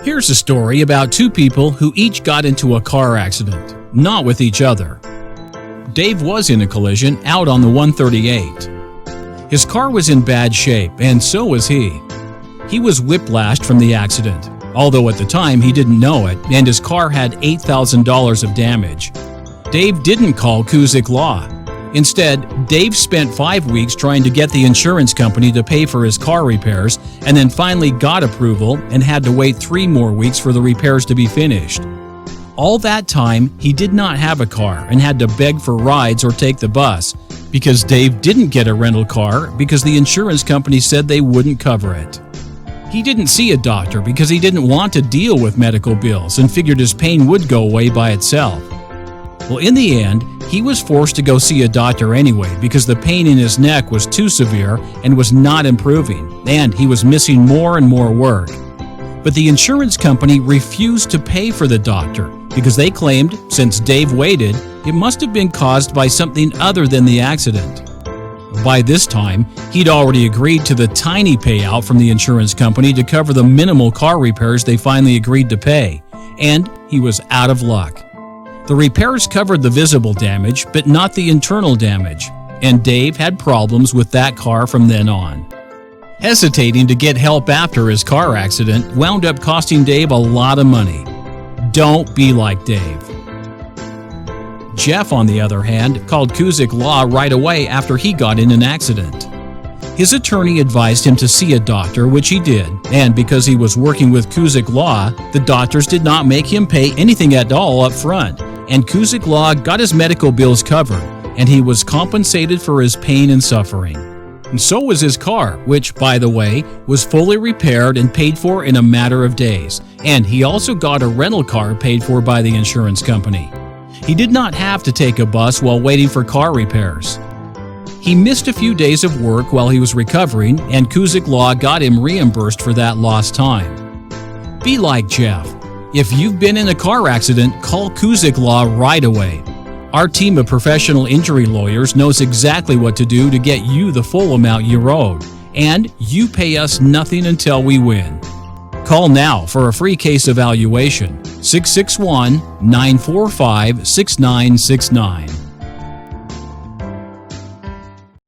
Here's a story about two people who each got into a car accident, not with each other. Dave was in a collision out on the 138. His car was in bad shape, and so was he. He was whiplashed from the accident, although at the time he didn't know it, and his car had $8,000 of damage. Dave didn't call Cusick Law. Instead, Dave spent 5 weeks trying to get the insurance company to pay for his car repairs, and then finally got approval and had to wait 3 more weeks for the repairs to be finished. All that time, he did not have a car and had to beg for rides or take the bus, because Dave didn't get a rental car because the insurance company said they wouldn't cover it. He didn't see a doctor because he didn't want to deal with medical bills and figured his pain would go away by itself. Well, in the end, he was forced to go see a doctor anyway because the pain in his neck was too severe and was not improving, and he was missing more and more work. But the insurance company refused to pay for the doctor because they claimed, since Dave waited, it must have been caused by something other than the accident. By this time, he'd already agreed to the tiny payout from the insurance company to cover the minimal car repairs they finally agreed to pay, and he was out of luck. The repairs covered the visible damage, but not the internal damage, and Dave had problems with that car from then on. Hesitating to get help after his car accident wound up costing Dave a lot of money. Don't be like Dave. Jeff, on the other hand, called Cusick Law right away after he got in an accident. His attorney advised him to see a doctor, which he did, and because he was working with Cusick Law, the doctors did not make him pay anything at all up front, and Cusick Law got his medical bills covered, and he was compensated for his pain and suffering. And so was his car, which, by the way, was fully repaired and paid for in a matter of days, and he also got a rental car paid for by the insurance company. He did not have to take a bus while waiting for car repairs. He missed a few days of work while he was recovering, and Cusick Law got him reimbursed for that lost time. Be like Jeff. If you've been in a car accident, call Cusick Law right away. Our team of professional injury lawyers knows exactly what to do to get you the full amount you're owed, and you pay us nothing until we win. Call now for a free case evaluation, 661-945-6969.